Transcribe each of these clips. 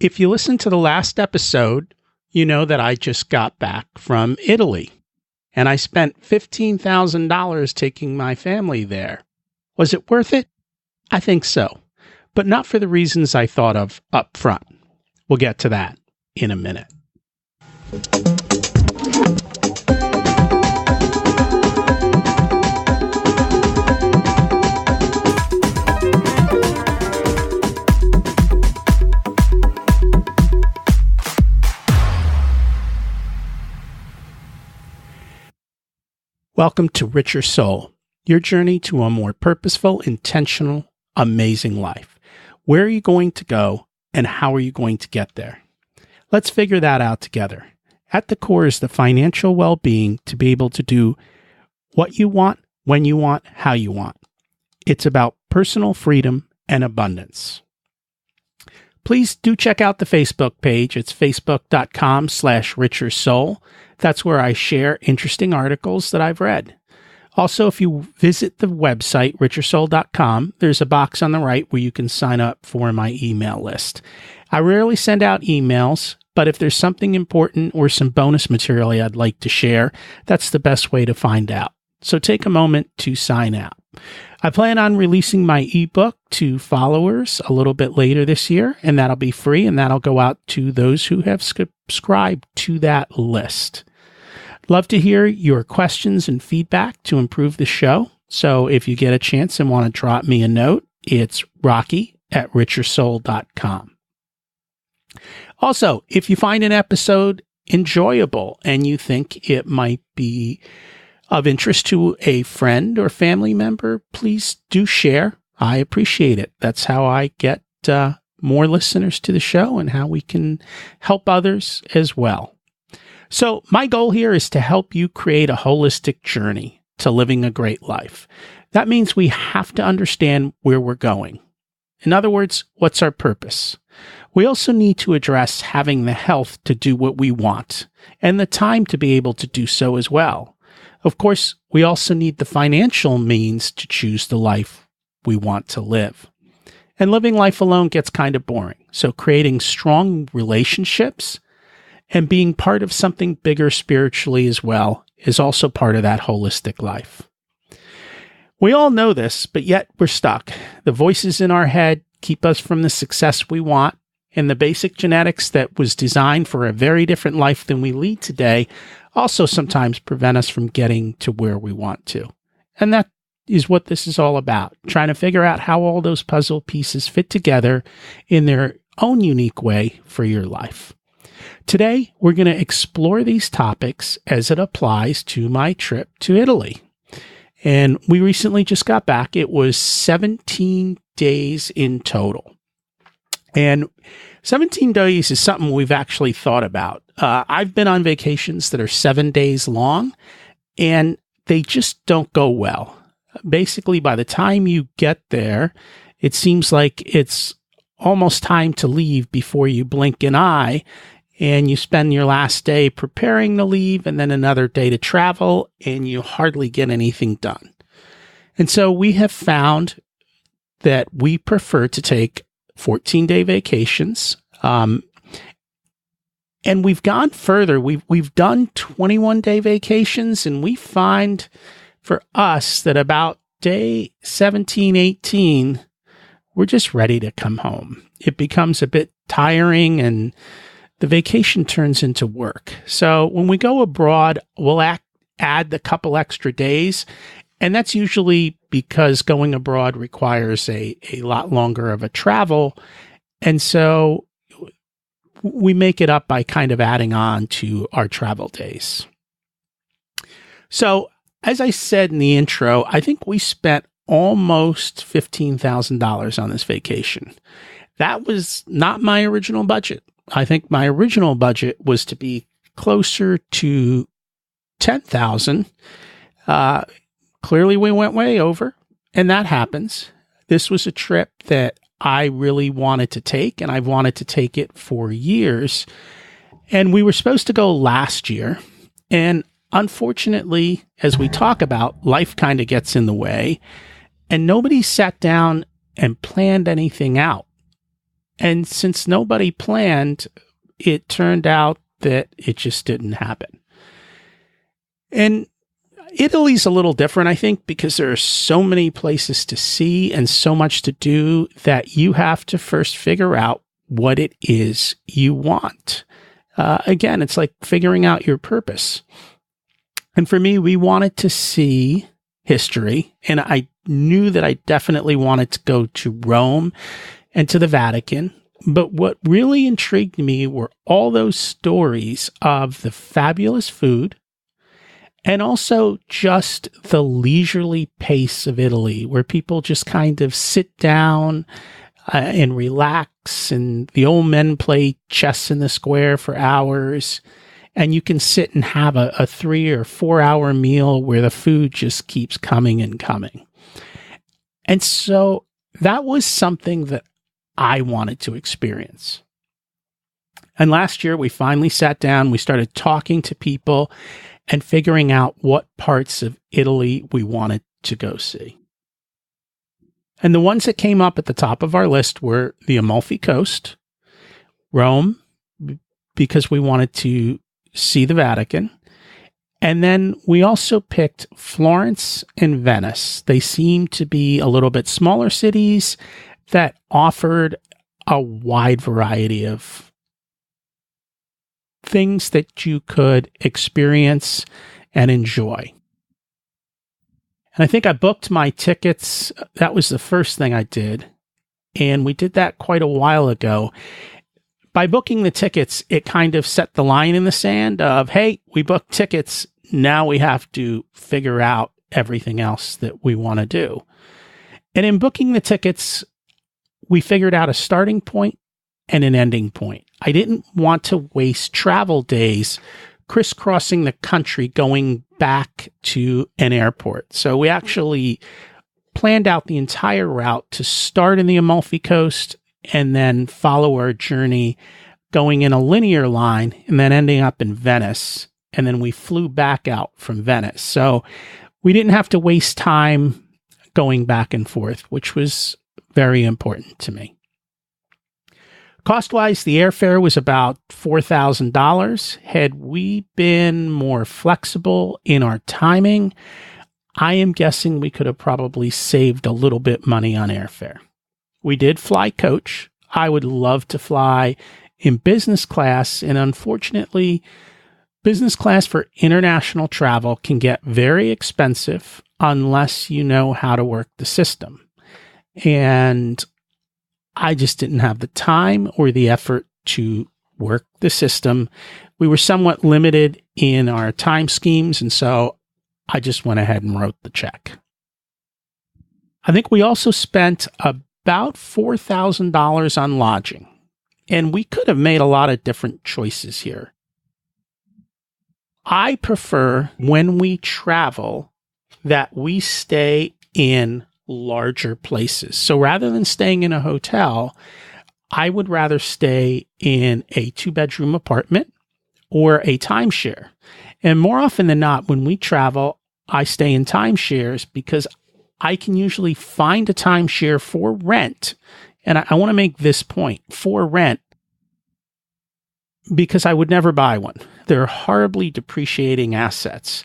If you listen to the last episode, you know that I just got back from Italy, and I spent $15,000 taking my family there. Was it worth it? I think so, but not for the reasons I thought of up front. We'll get to that in a minute. Welcome to Richer Soul, your journey to a more purposeful, intentional, amazing life. Where are you going to go, and how are you going to get there? Let's figure that out together. At the core is the financial well-being to be able to do what you want, when you want, how you want. It's about personal freedom and abundance. Please do check out the Facebook page. It's facebook.com/richersoul. That's where I share interesting articles that I've read. Also, if you visit the website, richersoul.com, there's a box on the right where you can sign up for my email list. I rarely send out emails, but if there's something important or some bonus material I'd like to share, that's the best way to find out. So take a moment to sign out. I plan on releasing my ebook to followers a little bit later this year, and that'll be free, and that'll go out to those who have subscribed to that list. Love to hear your questions and feedback to improve the show. So if you get a chance and want to drop me a note, it's rocky@richersoul.com. Also, if you find an episode enjoyable and you think it might be of interest to a friend or family member, please do share. I appreciate it. That's how I get more listeners to the show and how we can help others as well. So my goal here is to help you create a holistic journey to living a great life. That means we have to understand where we're going. In other words, what's our purpose? We also need to address having the health to do what we want and the time to be able to do so as well. Of course, we also need the financial means to choose the life we want to live. And living life alone gets kind of boring. So creating strong relationships and being part of something bigger spiritually as well is also part of that holistic life. We all know this, but yet we're stuck. The voices in our head keep us from the success we want, and the basic genetics that was designed for a very different life than we lead today also sometimes prevent us from getting to where we want to. And that is what this is all about, trying to figure out how all those puzzle pieces fit together in their own unique way for your life. Today, we're going to explore these topics as it applies to my trip to Italy. And we recently just got back. It was 17 days in total. And 17 days is something we've actually thought about. I've been on vacations that are 7 days long, and they just don't go well. Basically, by the time you get there, it seems like it's almost time to leave before you blink an eye, and you spend your last day preparing to leave and then another day to travel, and you hardly get anything done. And so we have found that we prefer to take 14-day vacations. And we've gone further. We've done 21-day vacations, and we find for us that about day 17, 18, we're just ready to come home. It becomes a bit tiring, and the vacation turns into work. So when we go abroad, we'll add a couple extra days, and that's usually because going abroad requires a lot longer of a travel. And so we make it up by kind of adding on to our travel days. So as I said in the intro, I think we spent almost $15,000 on this vacation. That was not my original budget. I think my original budget was to be closer to $10,000. Clearly, we went way over, and that happens. This was a trip that I really wanted to take, and I've wanted to take it for years. And we were supposed to go last year, and unfortunately, as we talk about, life kind of gets in the way, and nobody sat down and planned anything out. And since nobody planned, it turned out that it just didn't happen. And Italy's a little different, I think, because there are so many places to see and so much to do that you have to first figure out what it is you want. Again, it's like figuring out your purpose. And for me, we wanted to see history, and I knew that I definitely wanted to go to Rome and to the Vatican. But what really intrigued me were all those stories of the fabulous food and also just the leisurely pace of Italy, where people just kind of sit down and relax, and the old men play chess in the square for hours, and you can sit and have a 3 or 4 hour meal where the food just keeps coming and coming. And so that was something that I wanted to experience. And last year, we finally sat down, we started talking to people and figuring out what parts of Italy we wanted to go see. And the ones that came up at the top of our list were the Amalfi Coast, Rome, because we wanted to see the Vatican, and then we also picked Florence and Venice. They seemed to be a little bit smaller cities that offered a wide variety of things that you could experience and enjoy. And I think I booked my tickets. That was the first thing I did. And we did that quite a while ago. By booking the tickets, it kind of set the line in the sand of, hey, we booked tickets. Now we have to figure out everything else that we want to do. And in booking the tickets, we figured out a starting point and an ending point. I didn't want to waste travel days crisscrossing the country going back to an airport. So we actually planned out the entire route to start in the Amalfi Coast and then follow our journey going in a linear line and then ending up in Venice. And then we flew back out from Venice. So we didn't have to waste time going back and forth, which was very important to me. Cost-wise, the airfare was about $4,000. Had we been more flexible in our timing, I am guessing we could have probably saved a little bit money on airfare. We did fly coach. I would love to fly in business class, and unfortunately, business class for international travel can get very expensive unless you know how to work the system. And I just didn't have the time or the effort to work the system. We were somewhat limited in our time schemes, and so I just went ahead and wrote the check. I think we also spent about $4,000 on lodging, and we could have made a lot of different choices here. I prefer when we travel that we stay in larger places. So rather than staying in a hotel, I would rather stay in a 2-bedroom apartment or a timeshare. And more often than not, when we travel, I stay in timeshares because I can usually find a timeshare for rent. And I want to make this point, for rent, because I would never buy one. They're horribly depreciating assets.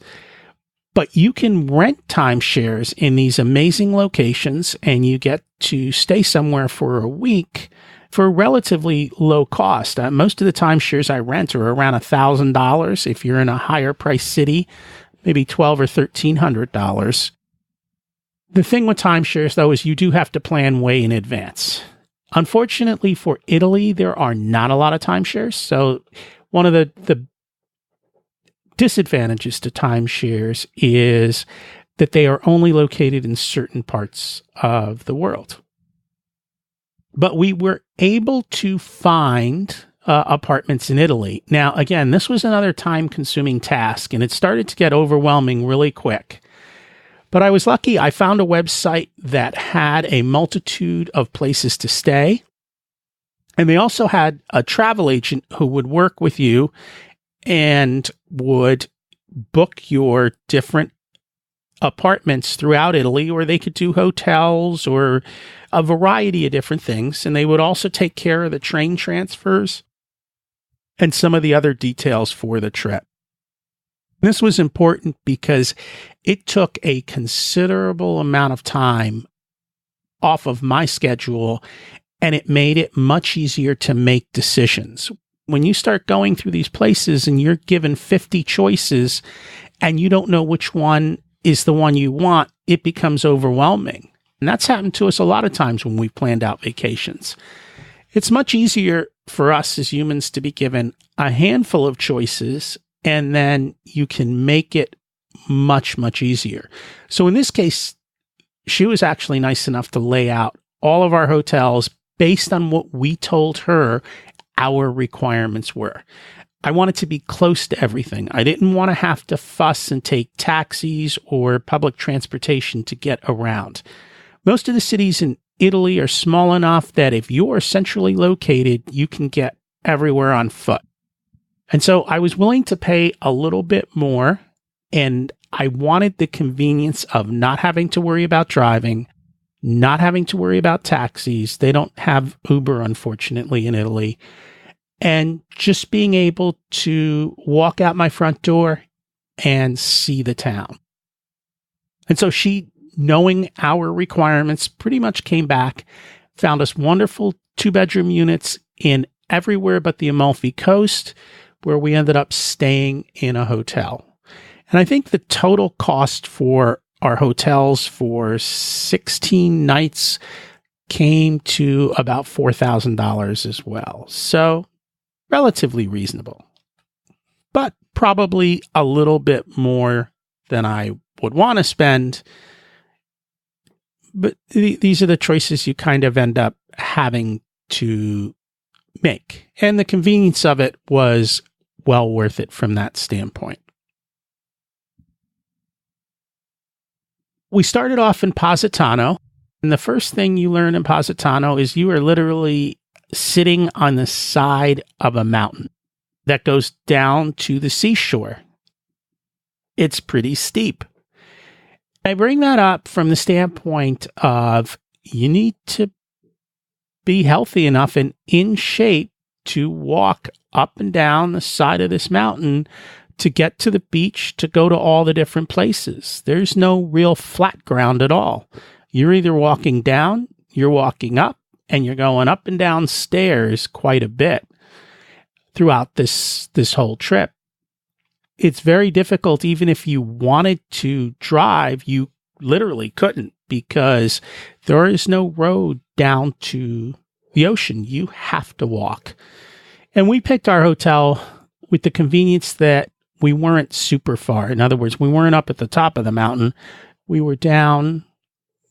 But you can rent timeshares in these amazing locations, and you get to stay somewhere for a week for relatively low cost. Most of the timeshares I rent are around $1,000. If you're in a higher price city, maybe $1,200 or $1,300. The thing with timeshares, though, is you do have to plan way in advance. Unfortunately for Italy, there are not a lot of timeshares. So one of the disadvantages to timeshares is that they are only located in certain parts of the world. But we were able to find apartments in Italy. Now, again, this was another time-consuming task, and it started to get overwhelming really quick. But I was lucky. I found a website that had a multitude of places to stay. And they also had a travel agent who would work with you and would book your different apartments throughout Italy, or they could do hotels or a variety of different things. And they would also take care of the train transfers and some of the other details for the trip. This was important because it took a considerable amount of time off of my schedule, and it made it much easier to make decisions. When you start going through these places and you're given 50 choices and you don't know which one is the one you want, it becomes overwhelming. And that's happened to us a lot of times when we've planned out vacations. It's much easier for us as humans to be given a handful of choices, and then you can make it much, much easier. So in this case, she was actually nice enough to lay out all of our hotels based on what we told her our requirements were. I wanted to be close to everything. I didn't want to have to fuss and take taxis or public transportation to get around. Most of the cities in Italy are small enough that if you're centrally located, you can get everywhere on foot. And so I was willing to pay a little bit more, and I wanted the convenience of not having to worry about driving, not having to worry about taxis. They don't have Uber, unfortunately, in Italy. And just being able to walk out my front door and see the town. And so she, knowing our requirements, pretty much came back, found us wonderful 2-bedroom units in everywhere but the Amalfi Coast, where we ended up staying in a hotel. And I think the total cost for our hotels for 16 nights came to about $4,000 as well. So relatively reasonable, but probably a little bit more than I would want to spend. But these are the choices you kind of end up having to make. And the convenience of it was well worth it from that standpoint. We started off in Positano, and the first thing you learn in Positano is you are literally sitting on the side of a mountain that goes down to the seashore. It's pretty steep. I bring that up from the standpoint of you need to be healthy enough and in shape to walk up and down the side of this mountain to get to the beach, to go to all the different places. There's no real flat ground at all. You're either walking down, you're walking up, and you're going up and down stairs quite a bit throughout this whole trip. It's very difficult. Even if you wanted to drive, you literally couldn't, because there is no road down to the ocean. You have to walk. And we picked our hotel with the convenience that we weren't super far. In other words, we weren't up at the top of the mountain. We were down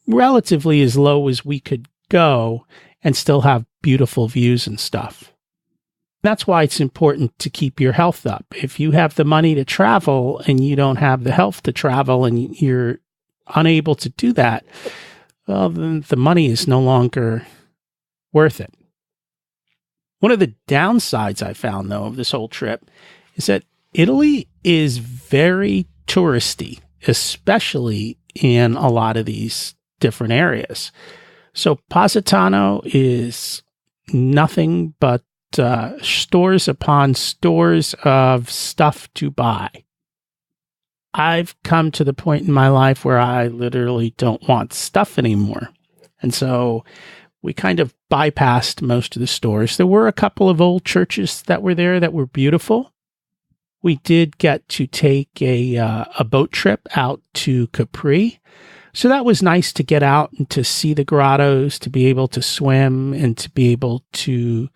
relatively as low as we could go and still have beautiful views and stuff. That's why it's important to keep your health up. If you have the money to travel and you don't have the health to travel and you're unable to do that, well, then the money is no longer worth it. One of the downsides I found, though, of this whole trip is that Italy is very touristy, especially in a lot of these different areas. So Positano is nothing but stores upon stores of stuff to buy. I've come to the point in my life where I literally don't want stuff anymore. And so we kind of bypassed most of the stores. There were a couple of old churches that were there that were beautiful. We did get to take a boat trip out to Capri. So that was nice to get out and to see the grottos, to be able to swim and to be able to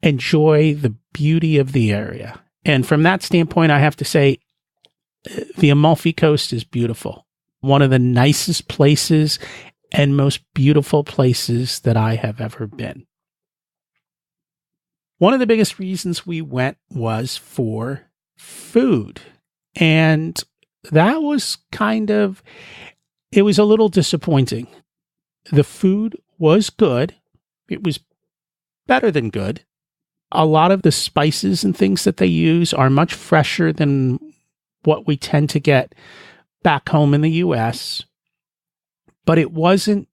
enjoy the beauty of the area. And from that standpoint, I have to say, the Amalfi Coast is beautiful. One of the nicest places and most beautiful places that I have ever been. One of the biggest reasons we went was for food. And that was it was a little disappointing. The food was good. It was better than good. A lot of the spices and things that they use are much fresher than what we tend to get back home in the US, but it wasn't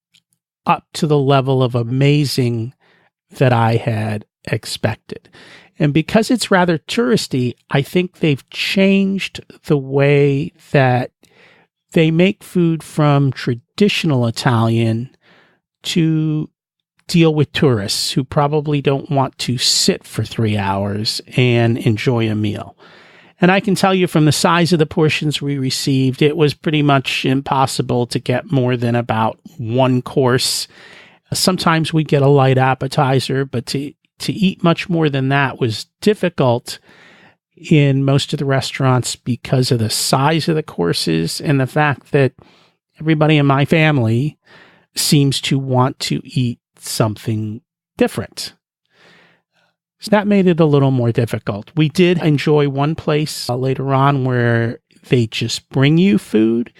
up to the level of amazing that I had expected. And because it's rather touristy, I think they've changed the way that they make food from traditional Italian to deal with tourists who probably don't want to sit for 3 hours and enjoy a meal. And I can tell you from the size of the portions we received, it was pretty much impossible to get more than about one course. Sometimes we get a light appetizer, but to eat much more than that was difficult in most of the restaurants because of the size of the courses and the fact that everybody in my family seems to want to eat something different. So that made it a little more difficult. We did enjoy one place later on where they just bring you food.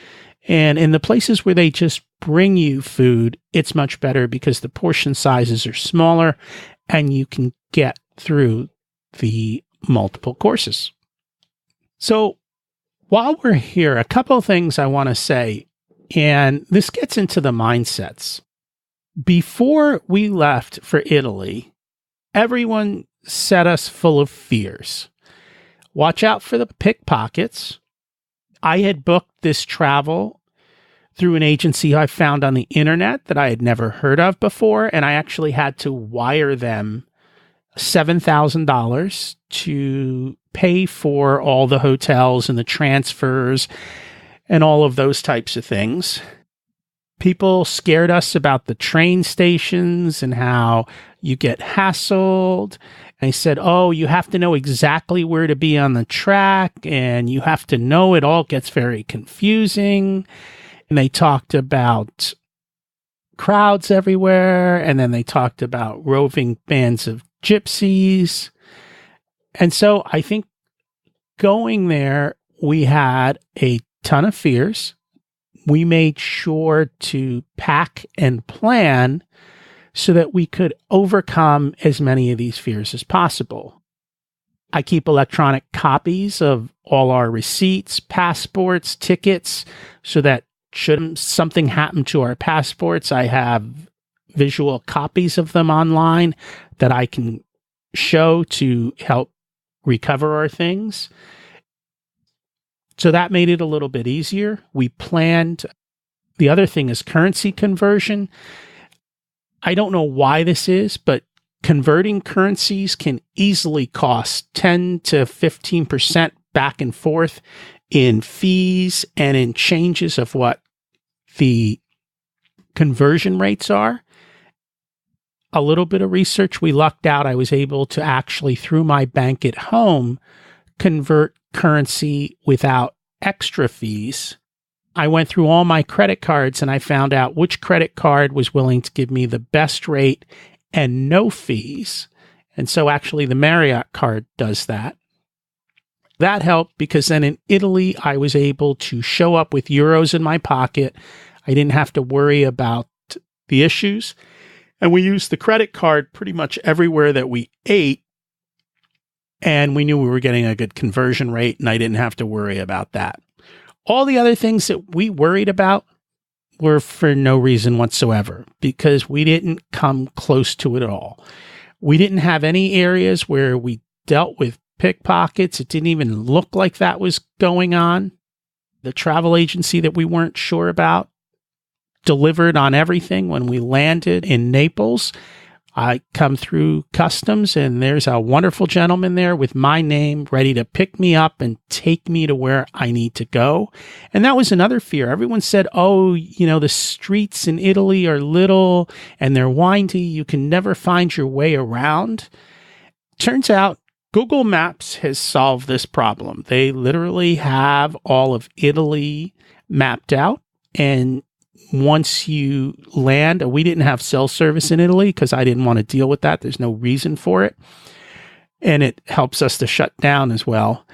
And in the places where they just bring you food, it's much better because the portion sizes are smaller and you can get through the multiple courses. So while we're here, a couple of things I want to say, and this gets into the mindsets. Before we left for Italy, everyone set us full of fears. Watch out for the pickpockets. I had booked this travel through an agency I found on the internet that I had never heard of before, and I actually had to wire them $7,000 to pay for all the hotels and the transfers and all of those types of things. People scared us about the train stations and how you get hassled. And they said, oh, you have to know exactly where to be on the track, and you have to know it all gets very confusing. And they talked about crowds everywhere, and then they talked about roving bands of gypsies. And so I think going there, we had a ton of fears. We made sure to pack and plan so that we could overcome as many of these fears as possible. I keep electronic copies of all our receipts, passports, tickets, so that should something happen to our passports, I have visual copies of them online that I can show to help recover our things. So that made it a little bit easier. We planned. The other thing is currency conversion. I don't know why this is, but converting currencies can easily cost 10 to 15% back and forth in fees and in changes of what the conversion rates are. A little bit of research, we lucked out. I was able to actually, through my bank at home, convert currency without extra fees. I went through all my credit cards and I found out which credit card was willing to give me the best rate and no fees. And so actually the Marriott card does that. That helped because then in Italy, I was able to show up with euros in my pocket. I didn't have to worry about the issues. And we used the credit card pretty much everywhere that we ate. And we knew we were getting a good conversion rate, and I didn't have to worry about that. All the other things that we worried about were for no reason whatsoever, because we didn't come close to it at all. We didn't have any areas where we dealt with pickpockets. It didn't even look like that was going on. The travel agency that we weren't sure about delivered on everything. When we landed in Naples, I come through customs and there's a wonderful gentleman there with my name ready to pick me up and take me to where I need to go. And that was another fear. Everyone said, oh, the streets in Italy are little and they're windy. You can never find your way around. Turns out Google Maps has solved this problem. They literally have all of Italy mapped out, and once you land, we didn't have cell service in Italy because I didn't want to deal with that. There's no reason for it. And it helps us to shut down as well.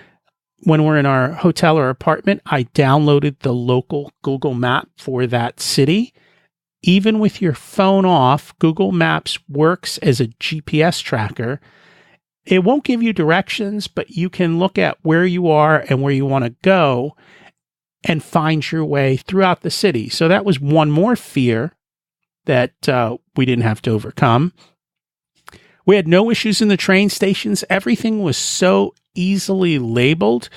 When we're in our hotel or apartment, I downloaded the local Google map for that city. Even with your phone off, Google Maps works as a GPS tracker. It won't give you directions, but you can look at where you are and where you want to go. and find your way throughout the city. So that was one more fear that we didn't have to overcome. We had no issues in the train stations. Everything was so easily labeled.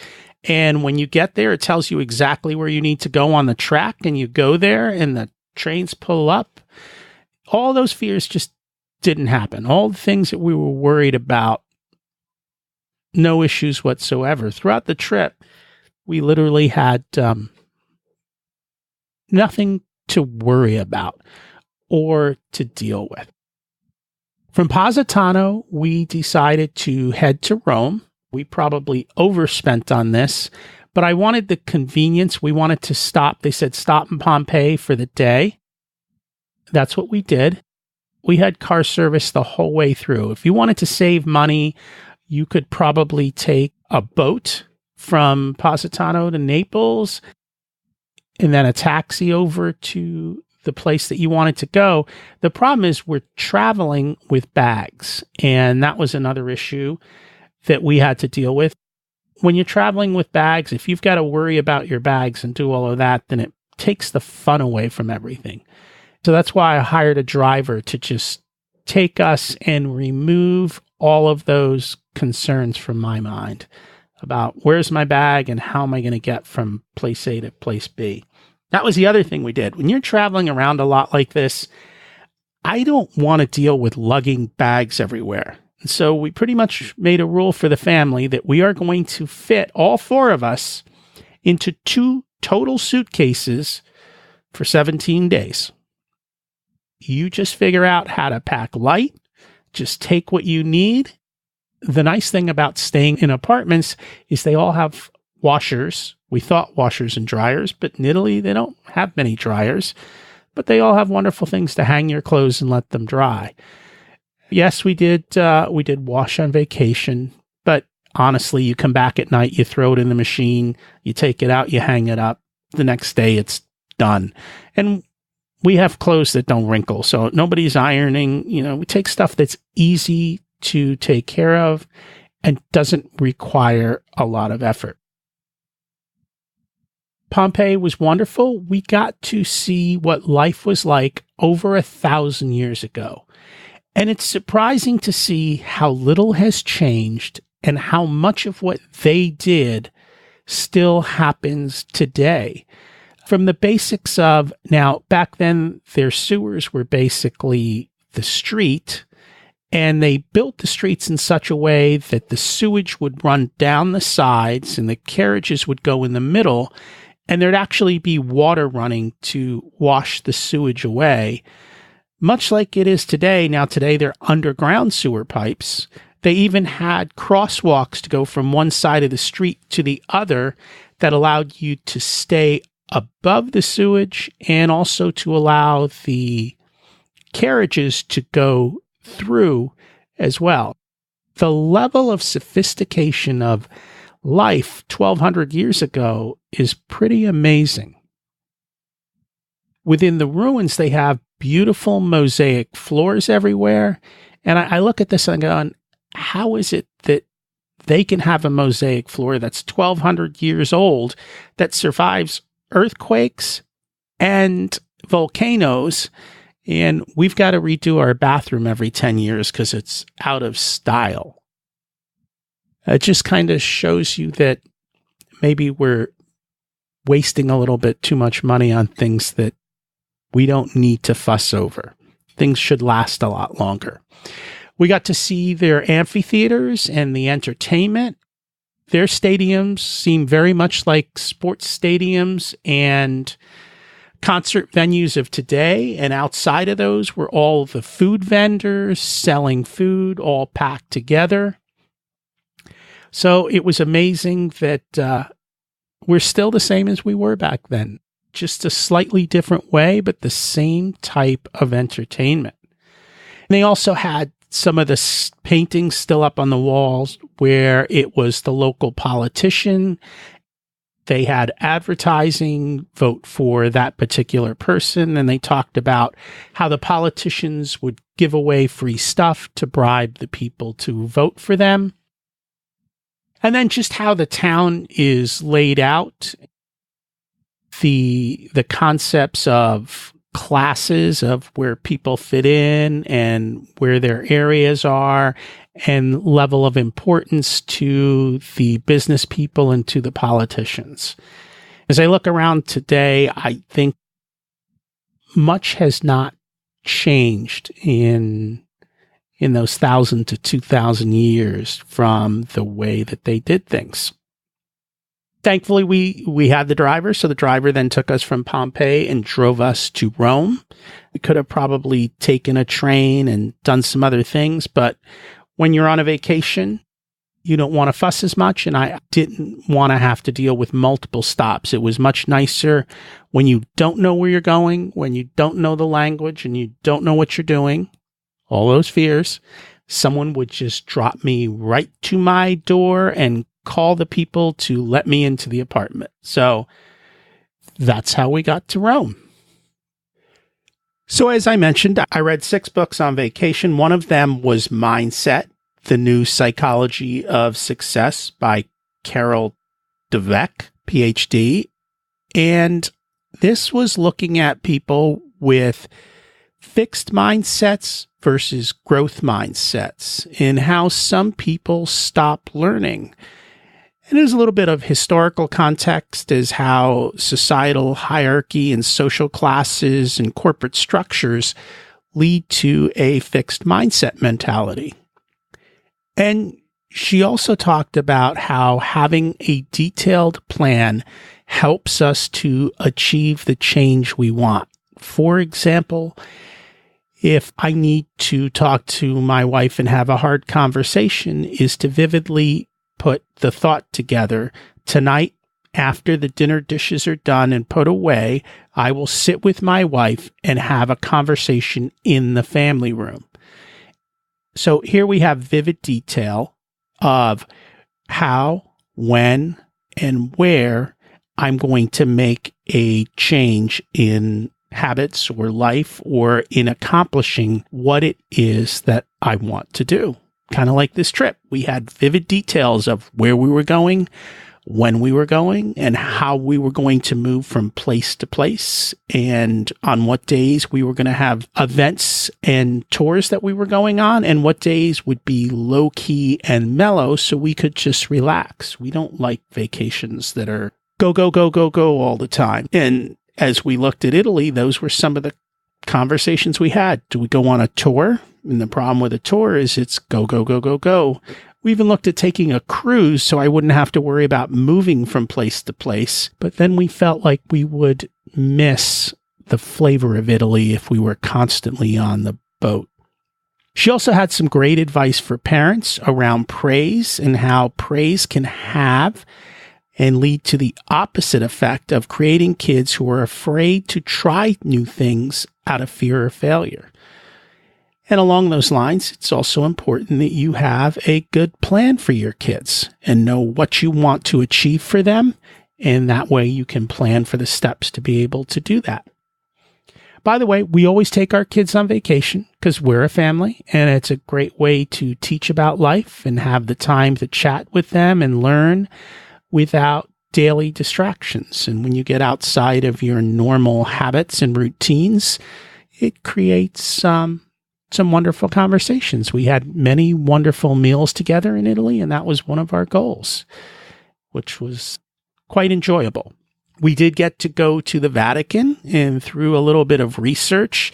And when you get there, it tells you exactly where you need to go on the track, and you go there and the trains pull up. All those fears just didn't happen. All the things that we were worried about, no issues whatsoever. Throughout the trip, we literally had nothing to worry about or to deal with. From Positano, we decided to head to Rome. We probably overspent on this, but I wanted the convenience. We wanted to stop. They said stop in Pompeii for the day. That's what we did. We had car service the whole way through. If you wanted to save money, you could probably take a boat from Positano to Naples and then a taxi over to the place that you wanted to go. The problem is we're traveling with bags, and that was another issue that we had to deal with. When you're traveling with bags, if you've got to worry about your bags and do all of that, then it takes the fun away from everything. So that's why I hired a driver to just take us and remove all of those concerns from my mind about where's my bag and how am I going to get from place A to place B. That was the other thing we did. When you're traveling around a lot like this, I don't want to deal with lugging bags everywhere. And so we pretty much made a rule for the family that we are going to fit all four of us into 2 total suitcases for 17 days. You just figure out how to pack light, just take what you need. The nice thing about staying in apartments is they all have washers. We thought washers and dryers, but in Italy, they don't have many dryers, but they all have wonderful things to hang your clothes and let them dry. Yes, we did wash on vacation, but honestly, you come back at night, you throw it in the machine, you take it out, you hang it up. The next day, it's done. And we have clothes that don't wrinkle, so nobody's ironing. We take stuff that's easy to take care of and doesn't require a lot of effort. Pompeii was wonderful. We got to see what life was like over 1,000 years ago. And it's surprising to see how little has changed and how much of what they did still happens today. From the basics of, now, back then, their sewers were basically the street, and they built the streets in such a way that the sewage would run down the sides and the carriages would go in the middle, and there'd actually be water running to wash the sewage away. Much like it is today. Now, today, they're underground sewer pipes. They even had crosswalks to go from one side of the street to the other that allowed you to stay above the sewage and also to allow the carriages to go through as well. The level of sophistication of life 1,200 years ago is pretty amazing. Within the ruins, they have beautiful mosaic floors everywhere. And I look at this and I go, how is it that they can have a mosaic floor that's 1,200 years old that survives earthquakes and volcanoes, and we've got to redo our bathroom every 10 years because it's out of style? It just kind of shows you that maybe we're wasting a little bit too much money on things that we don't need to fuss over. Things should last a lot longer. We got to see their amphitheaters and the entertainment. Their stadiums seem very much like sports stadiums and concert venues of today. And outside of those were all the food vendors selling food, all packed together. So it was amazing that we're still the same as we were back then. Just a slightly different way, but the same type of entertainment. And they also had some of the paintings still up on the walls where it was the local politician. They had advertising, vote for that particular person, and they talked about how the politicians would give away free stuff to bribe the people to vote for them. And then just how the town is laid out. the concepts of classes, of where people fit in and where their areas are, and level of importance to the business people and to the politicians. As I look around today, I think much has not changed in those 1,000 to 2,000 years from the way that they did things. Thankfully, we had the driver, so the driver then took us from Pompeii and drove us to Rome. We could have probably taken a train and done some other things, but when you're on a vacation, you don't want to fuss as much, and I didn't want to have to deal with multiple stops. It was much nicer when you don't know where you're going, when you don't know the language, and you don't know what you're doing, all those fears. Someone would just drop me right to my door and call the people to let me into the apartment. So that's how we got to Rome. So as I mentioned, I read 6 books on vacation. One of them was Mindset, The New Psychology of Success by Carol Dweck, PhD. And this was looking at people with fixed mindsets versus growth mindsets and how some people stop learning. And there's a little bit of historical context as how societal hierarchy and social classes and corporate structures lead to a fixed mindset mentality. And she also talked about how having a detailed plan helps us to achieve the change we want. For example, if I need to talk to my wife and have a hard conversation, is to vividly put the thought together. Tonight, after the dinner dishes are done and put away, I will sit with my wife and have a conversation in the family room. So here we have vivid detail of how, when, and where I'm going to make a change in habits or life or in accomplishing what it is that I want to do. Kind of like this trip. We had vivid details of where we were going, when we were going, and how we were going to move from place to place, and on what days we were going to have events and tours that we were going on, and what days would be low key and mellow so we could just relax. We don't like vacations that are go, go, go, go, go all the time. And as we looked at Italy, those were some of the conversations we had. Do we go on a tour? And the problem with a tour is it's go, go, go, go, go. We even looked at taking a cruise so I wouldn't have to worry about moving from place to place. But then we felt like we would miss the flavor of Italy if we were constantly on the boat. She also had some great advice for parents around praise and how praise can have and lead to the opposite effect of creating kids who are afraid to try new things out of fear of failure. And along those lines, it's also important that you have a good plan for your kids and know what you want to achieve for them. And that way you can plan for the steps to be able to do that. By the way, we always take our kids on vacation because we're a family, and it's a great way to teach about life and have the time to chat with them and learn without daily distractions. And when you get outside of your normal habits and routines, it creates some wonderful conversations. We had many wonderful meals together in Italy, and that was one of our goals, which was quite enjoyable. We did get to go to the Vatican, and through a little bit of research,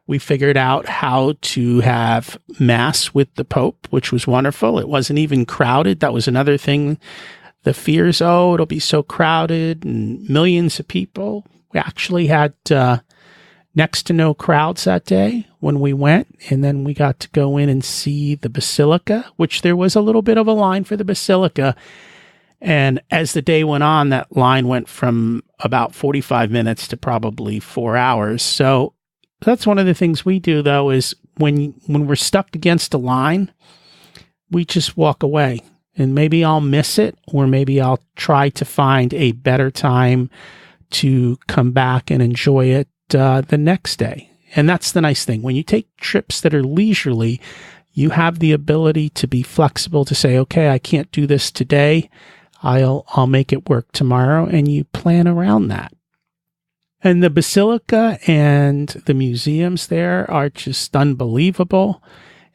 we figured out how to have Mass with the Pope, which was wonderful. It wasn't even crowded. That was another thing. The fears, it'll be so crowded and millions of people. We actually had next to no crowds that day when we went, and then we got to go in and see the Basilica, which there was a little bit of a line for the Basilica. And as the day went on, that line went from about 45 minutes to probably 4 hours. So that's one of the things we do, though, is when we're stuck against a line, we just walk away. And maybe I'll miss it, or maybe I'll try to find a better time to come back and enjoy it the next day. And that's the nice thing. When you take trips that are leisurely, you have the ability to be flexible to say, okay, I can't do this today. I'll make it work tomorrow. And you plan around that. And the basilica and the museums there are just unbelievable.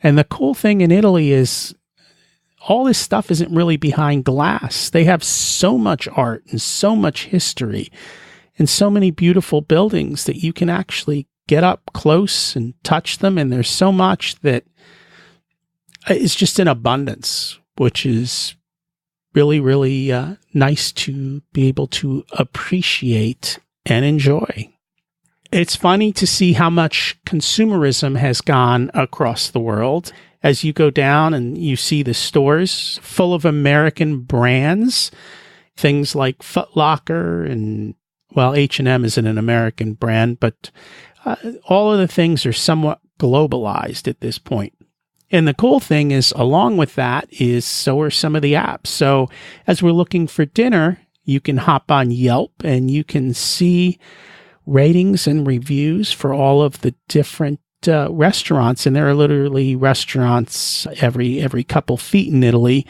And the cool thing in Italy is all this stuff isn't really behind glass. They have so much art and so much history and so many beautiful buildings that you can actually get up close and touch them. And there's so much that is just in abundance, which is really, really nice to be able to appreciate and enjoy. It's funny to see how much consumerism has gone across the world. As you go down and you see the stores full of American brands, things like Foot Locker and, well, H&M isn't an American brand, but all of the things are somewhat globalized at this point. And the cool thing is, along with that is, so are some of the apps. So as we're looking for dinner, you can hop on Yelp and you can see ratings and reviews for all of the different restaurants. And there are literally restaurants every couple feet in Italy.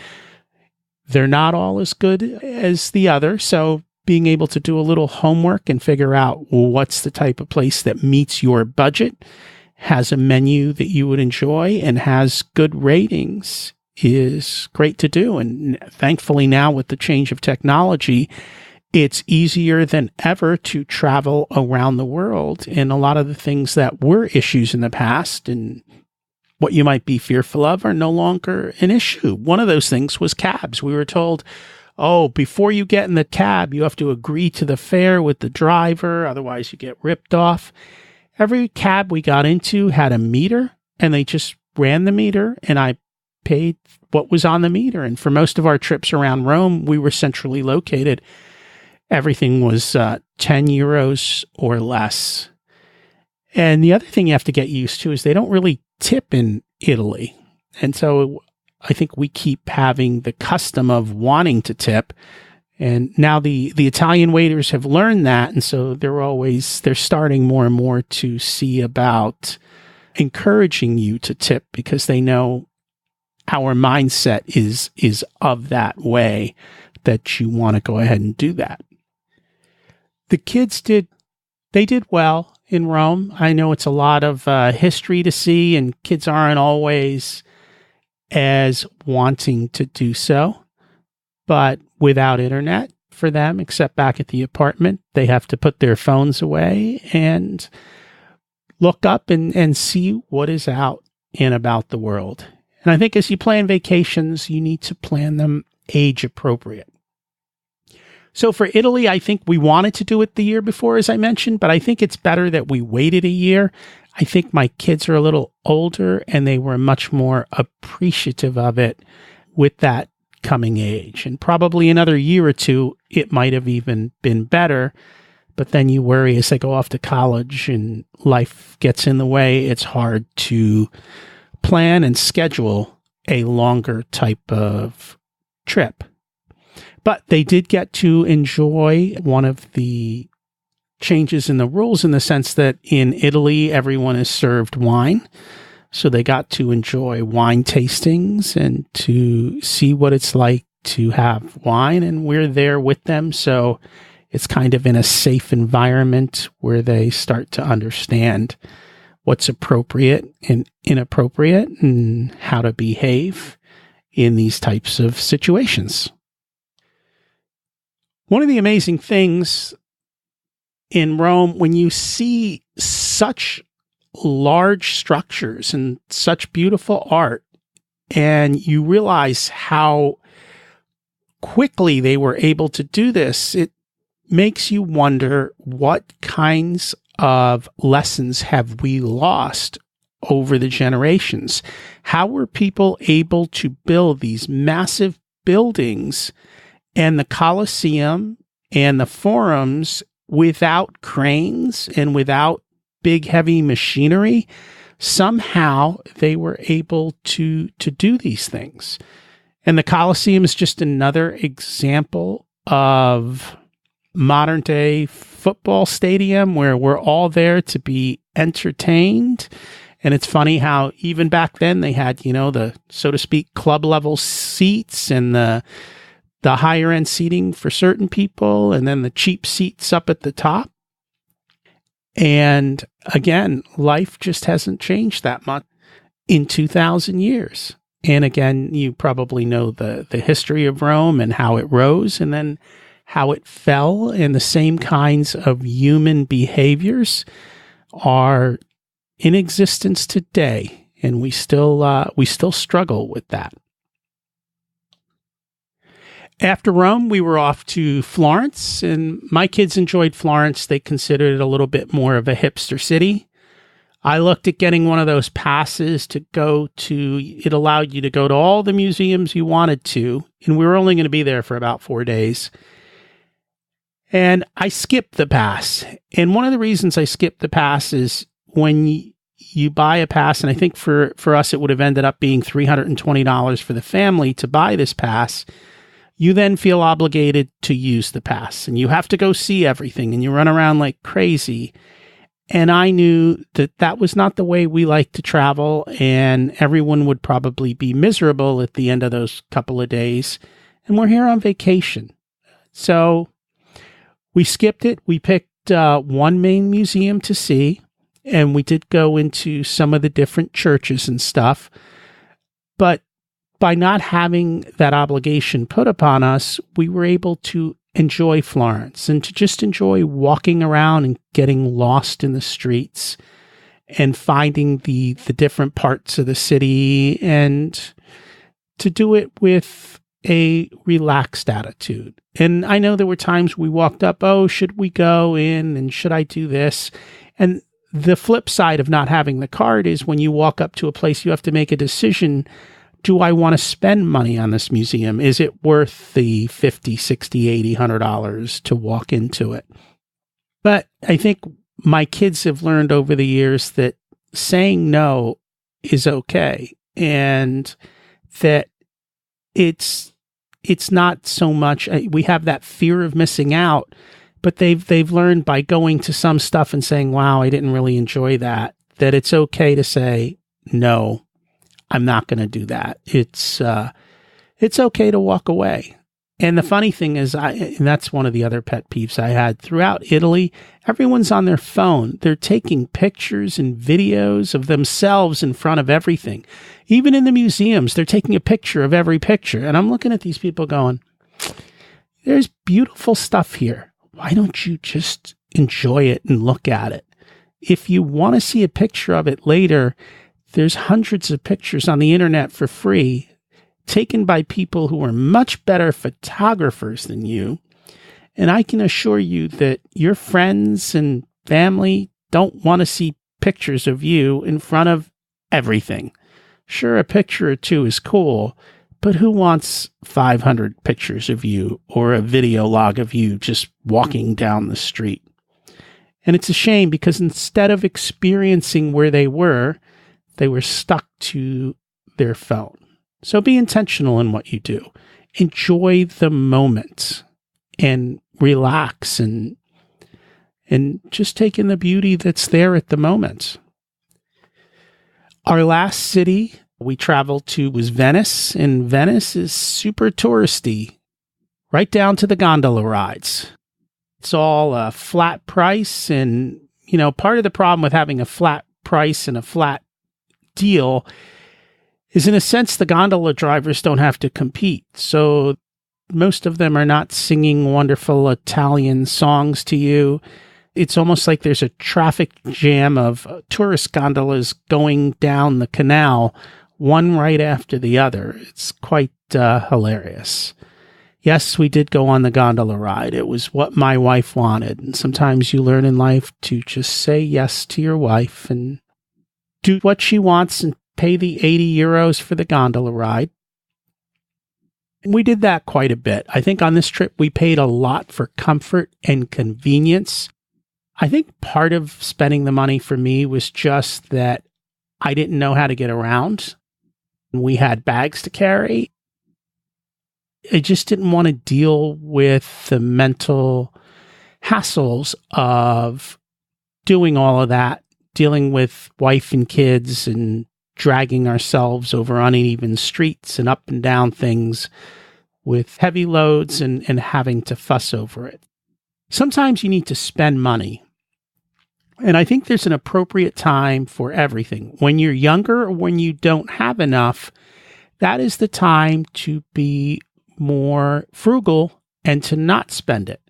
They're not all as good as the other. So being able to do a little homework and figure out what's the type of place that meets your budget, has a menu that you would enjoy, and has good ratings is great to do. And thankfully now, with the change of technology, it's easier than ever to travel around the world. And a lot of the things that were issues in the past and what you might be fearful of are no longer an issue. One of those things was cabs. We were told, oh, before you get in the cab, you have to agree to the fare with the driver, otherwise you get ripped off. Every cab we got into had a meter, and they just ran the meter, and I paid what was on the meter. And for most of our trips around Rome, we were centrally located. Everything was 10 euros or less. And the other thing you have to get used to is they don't really tip in Italy. And so I think we keep having the custom of wanting to tip. And now the Italian waiters have learned that. And so they're starting more and more to see about encouraging you to tip, because they know our mindset is of that way, that you want to go ahead and do that. The kids did well in Rome. I know it's a lot of history to see, and kids aren't always as wanting to do so. But without internet for them, except back at the apartment, they have to put their phones away and look up and see what is out and about the world. And I think as you plan vacations, you need to plan them age appropriate. So for Italy, I think we wanted to do it the year before, as I mentioned, but I think it's better that we waited a year. I think my kids are a little older and they were much more appreciative of it with that coming age. And probably another year or two, it might have even been better. But then you worry as they go off to college and life gets in the way, it's hard to plan and schedule a longer type of trip. But they did get to enjoy one of the changes in the rules, in the sense that in Italy, everyone is served wine. So they got to enjoy wine tastings and to see what it's like to have wine. And we're there with them. So it's kind of in a safe environment where they start to understand what's appropriate and inappropriate and how to behave in these types of situations. One of the amazing things in Rome, when you see such large structures and such beautiful art, and you realize how quickly they were able to do this, it makes you wonder, what kinds of lessons have we lost over the generations? How were people able to build these massive buildings and the Colosseum and the forums without cranes and without big, heavy machinery? Somehow they were able to do these things. And the Colosseum is just another example of modern day football stadium where we're all there to be entertained. And it's funny how even back then they had, the, so to speak, club level seats and the higher end seating for certain people, and then the cheap seats up at the top. And again, life just hasn't changed that much in 2,000 years. And again, you probably know the history of Rome and how it rose and then how it fell, and the same kinds of human behaviors are in existence today, and we still struggle with that. After Rome, we were off to Florence, and my kids enjoyed Florence. They considered it a little bit more of a hipster city. I looked at getting one of those passes to go to, it allowed you to go to all the museums you wanted to, and we were only going to be there for about 4 days. And I skipped the pass. And one of the reasons I skipped the pass is when you buy a pass, and I think for us it would have ended up being $320 for the family to buy this pass, you then feel obligated to use the pass. And you have to go see everything, and you run around like crazy. And I knew that that was not the way we like to travel, and everyone would probably be miserable at the end of those couple of days. And we're here on vacation. So we skipped it. We picked one main museum to see, and we did go into some of the different churches and stuff. But by not having that obligation put upon us, we were able to enjoy Florence and to just enjoy walking around and getting lost in the streets and finding the different parts of the city, and to do it with a relaxed attitude. And I know there were times we walked up, oh, should we go in and should I do this? And the flip side of not having the card is when you walk up to a place, you have to make a decision. Do I want to spend money on this museum? Is it worth the $50, $60, $80, $100 to walk into it? But I think my kids have learned over the years that saying no is okay, and that it's not so much, we have that fear of missing out, but they've learned by going to some stuff and saying, wow, I didn't really enjoy that it's okay to say, no, I'm not going to do that. It's okay to walk away. And the funny thing is, and that's one of the other pet peeves I had throughout Italy, everyone's on their phone. They're taking pictures and videos of themselves in front of everything. Even in the museums, they're taking a picture of every picture. And I'm looking at these people going, there's beautiful stuff here. Why don't you just enjoy it and look at it? If you want to see a picture of it later, there's hundreds of pictures on the internet for free taken by people who are much better photographers than you. And I can assure you that your friends and family don't want to see pictures of you in front of everything. Sure, a picture or two is cool, but who wants 500 pictures of you or a video log of you just walking down the street? And it's a shame, because instead of experiencing where they were stuck to their phone. So be intentional in what you do. Enjoy the moment and relax and just take in the beauty that's there at the moment. Our last city we traveled to was Venice, and Venice is super touristy, right down to the gondola rides. It's all a flat price, and part of the problem with having a flat price and a flat deal is, in a sense, the gondola drivers don't have to compete. So most of them are not singing wonderful Italian songs to you. It's almost like there's a traffic jam of tourist gondolas going down the canal, one right after the other. It's quite hilarious. Yes, we did go on the gondola ride. It was what my wife wanted. And sometimes you learn in life to just say yes to your wife and do what she wants and pay the 80 euros for the gondola ride. We did that quite a bit. I think on this trip, we paid a lot for comfort and convenience. I think part of spending the money for me was just that I didn't know how to get around. We had bags to carry. I just didn't want to deal with the mental hassles of doing all of that, dealing with wife and kids and dragging ourselves over uneven streets and up and down things with heavy loads and having to fuss over it. Sometimes you need to spend money And I think there's an appropriate time for everything. When you're younger or when you don't have enough, that is the time to be more frugal and to not spend it.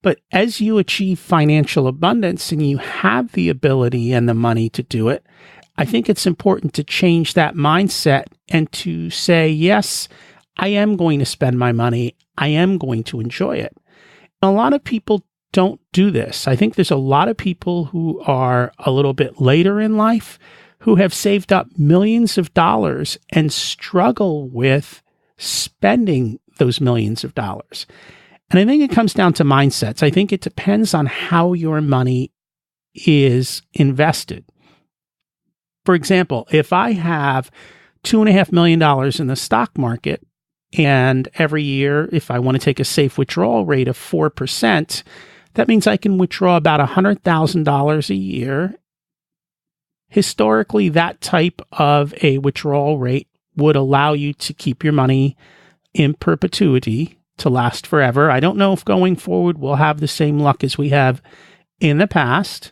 But as you achieve financial abundance and you have the ability and the money to do it, I think it's important to change that mindset and to say, yes, I am going to spend my money. I am going to enjoy it. A lot of people don't do this. I think there's a lot of people who are a little bit later in life who have saved up millions of dollars and struggle with spending those millions of dollars. And I think it comes down to mindsets. I think it depends on how your money is invested. For example, if I have $2.5 million in the stock market, and every year, if I want to take a safe withdrawal rate of 4%, that means I can withdraw about $100,000 a year. Historically, that type of a withdrawal rate would allow you to keep your money in perpetuity to last forever. I don't know if going forward we'll have the same luck as we have in the past,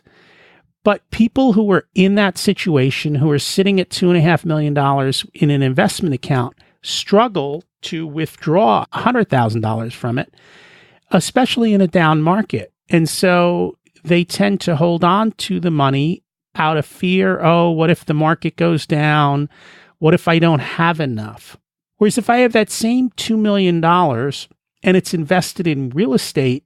but people who are in that situation, who are sitting at $2.5 million in an investment account, struggle to withdraw $100,000 from it, especially in a down market. And so they tend to hold on to the money out of fear. Oh, what if the market goes down? What if I don't have enough? Whereas if I have that same $2 million and it's invested in real estate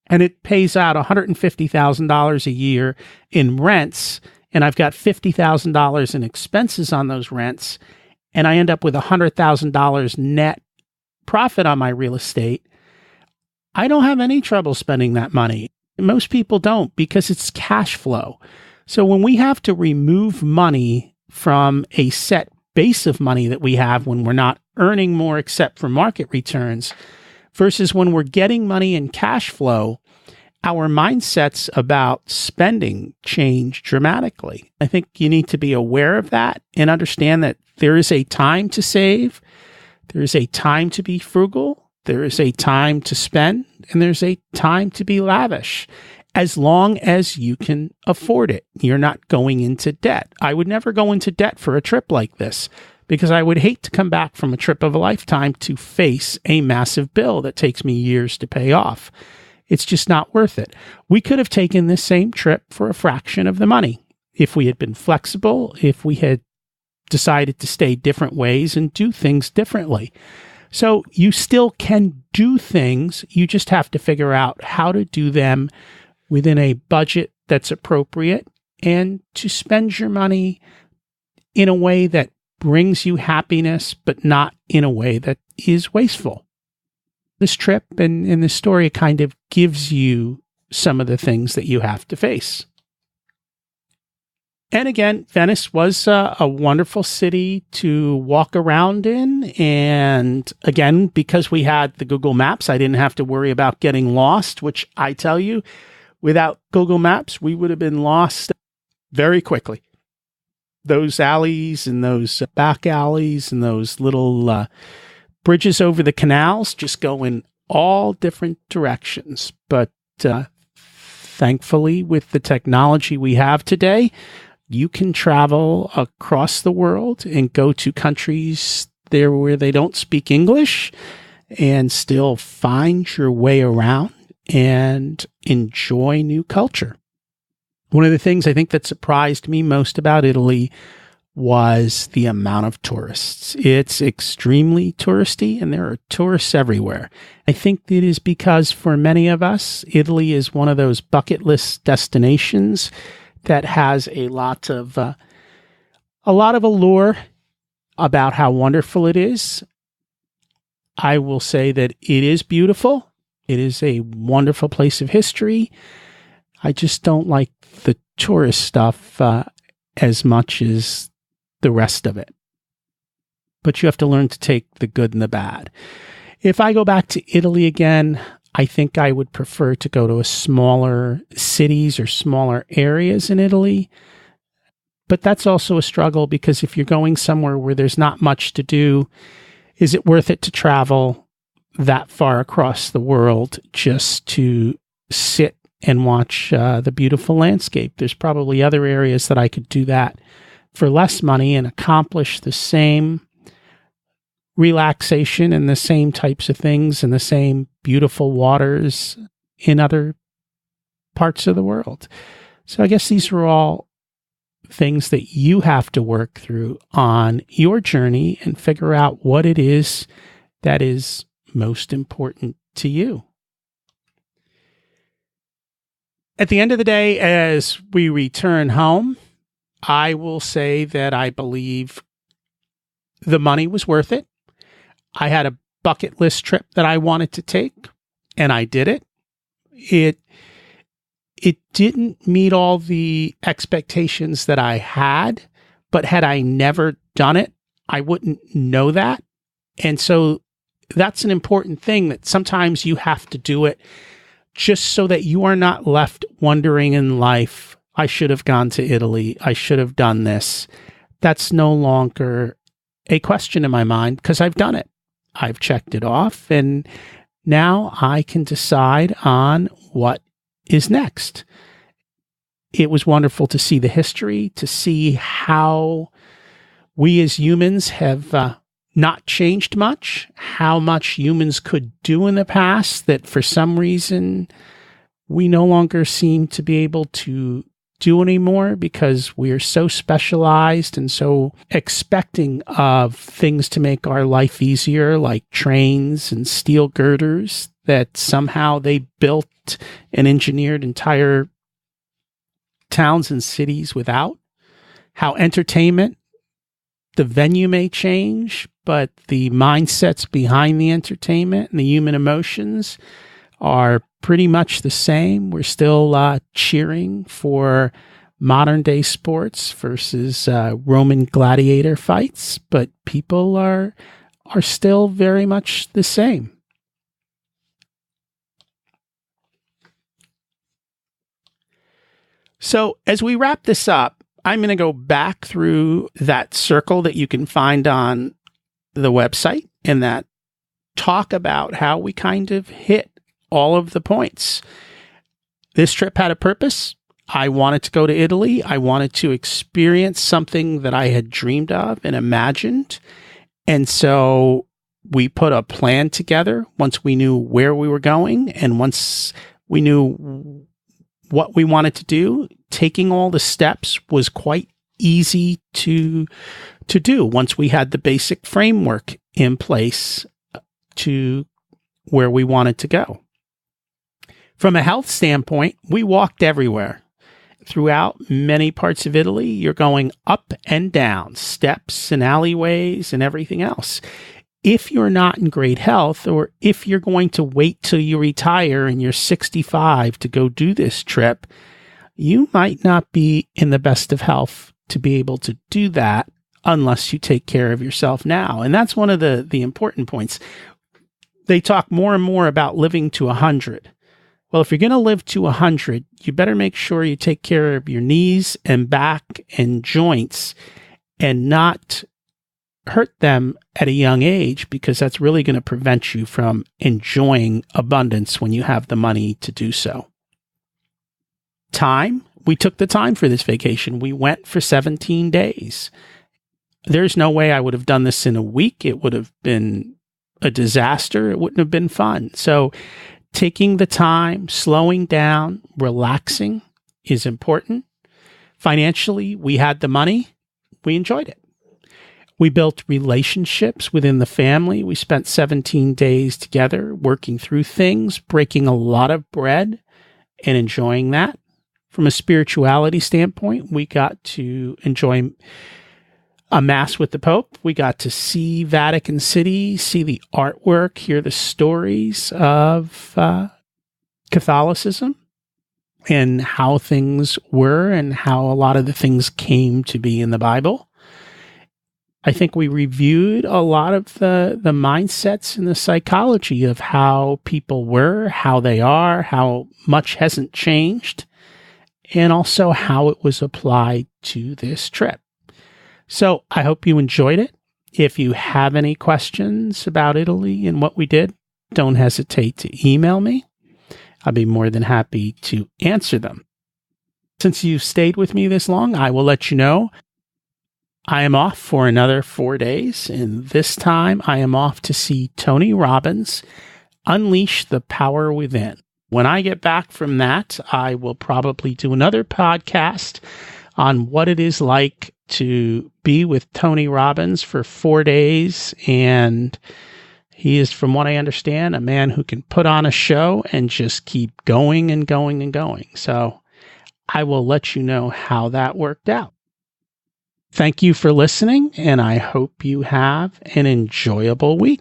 and it pays out $150,000 a year in rents, and I've got $50,000 in expenses on those rents, and I end up with $100,000 net profit on my real estate, I don't have any trouble spending that money. Most people don't, because it's cash flow. So when we have to remove money from a set base of money that we have when we're not earning more except for market returns, versus when we're getting money in cash flow, our mindsets about spending change dramatically. I think you need to be aware of that and understand that there is a time to save, there is a time to be frugal, there is a time to spend, and there's a time to be lavish, as long as you can afford it. You're not going into debt. I would never go into debt for a trip like this, because I would hate to come back from a trip of a lifetime to face a massive bill that takes me years to pay off. It's just not worth it. We could have taken this same trip for a fraction of the money if we had been flexible, if we had decided to stay different ways and do things differently. So you still can do things. You just have to figure out how to do them within a budget that's appropriate and to spend your money in a way that brings you happiness, but not in a way that is wasteful. This trip and this story kind of gives you some of the things that you have to face. And again, Venice was a wonderful city to walk around in. And again, because we had the Google Maps, I didn't have to worry about getting lost, which I tell you, without Google Maps, we would have been lost very quickly. Those alleys and those back alleys and those little bridges over the canals just go in all different directions. But thankfully, with the technology we have today, you can travel across the world and go to countries there where they don't speak English and still find your way around and enjoy new culture. One of the things I think that surprised me most about Italy was the amount of tourists. It's extremely touristy, and there are tourists everywhere. I think it is because for many of us, Italy is one of those bucket list destinations that has a lot of allure about how wonderful it is. I will say that it is beautiful. It is a wonderful place of history. I just don't like the tourist stuff as much as the rest of it. But you have to learn to take the good and the bad. If I go back to Italy again, I think I would prefer to go to a smaller cities or smaller areas in Italy. But that's also a struggle, because if you're going somewhere where there's not much to do, is it worth it to travel that far across the world just to sit and watch the beautiful landscape. There's probably other areas that I could do that for less money and accomplish the same relaxation and the same types of things and the same beautiful waters in other parts of the world. So I guess these are all things that you have to work through on your journey and figure out what it is that is most important to you. At the end of the day, as we return home, I will say that I believe the money was worth it. I had a bucket list trip that I wanted to take, and I did it. It didn't meet all the expectations that I had, but had I never done it, I wouldn't know that. And so that's an important thing, that sometimes you have to do it just so that you are not left wondering in life, I should have gone to Italy, I should have done this. That's no longer a question in my mind because I've done it. I've checked it off, and now I can decide on what is next. It was wonderful to see the history, to see how we as humans have not changed much, how much humans could do in the past that for some reason we no longer seem to be able to do anymore because we are so specialized and so expecting of things to make our life easier, like trains and steel girders, that somehow they built and engineered entire towns and cities without. How entertainment, the venue may change, but the mindsets behind the entertainment and the human emotions are pretty much the same. We're still cheering for modern day sports versus Roman gladiator fights, but people are still very much the same. So as we wrap this up, I'm going to go back through that circle that you can find on the website and that talk about how we kind of hit all of the points. This trip had a purpose. I wanted to go to Italy. I wanted to experience something that I had dreamed of and imagined. And so we put a plan together once we knew where we were going and once we knew what we wanted to do. Taking all the steps was quite easy to do once we had the basic framework in place to where we wanted to go. From a health standpoint, we walked everywhere. Throughout many parts of Italy, you're going up and down, steps and alleyways and everything else. If you're not in great health, or if you're going to wait till you retire and you're 65 to go do this trip, you might not be in the best of health to be able to do that unless you take care of yourself now. And that's one of the important points. They talk more and more about living to 100. Well, if you're going to live to 100, you better make sure you take care of your knees and back and joints and not hurt them at a young age, because that's really going to prevent you from enjoying abundance when you have the money to do so. Time. We took the time for this vacation. We went for 17 days. There's no way I would have done this in a week. It would have been a disaster. It wouldn't have been fun. So taking the time, slowing down, relaxing is important. Financially, we had the money. We enjoyed it. We built relationships within the family. We spent 17 days together working through things, breaking a lot of bread and enjoying that. From a spirituality standpoint, we got to enjoy a mass with the Pope. We got to see Vatican City, see the artwork, hear the stories of Catholicism and how things were and how a lot of the things came to be in the Bible. I think we reviewed a lot of the mindsets and the psychology of how people were, how they are, how much hasn't changed, and also how it was applied to this trip. So I hope you enjoyed it. If you have any questions about Italy and what we did, don't hesitate to email me. I'll be more than happy to answer them. Since you've stayed with me this long, I will let you know I am off for another 4 days, and this time I am off to see Tony Robbins Unleash the Power Within. When I get back from that, I will probably do another podcast on what it is like to be with Tony Robbins for 4 days. And he is, from what I understand, a man who can put on a show and just keep going and going and going. So I will let you know how that worked out. Thank you for listening, and I hope you have an enjoyable week.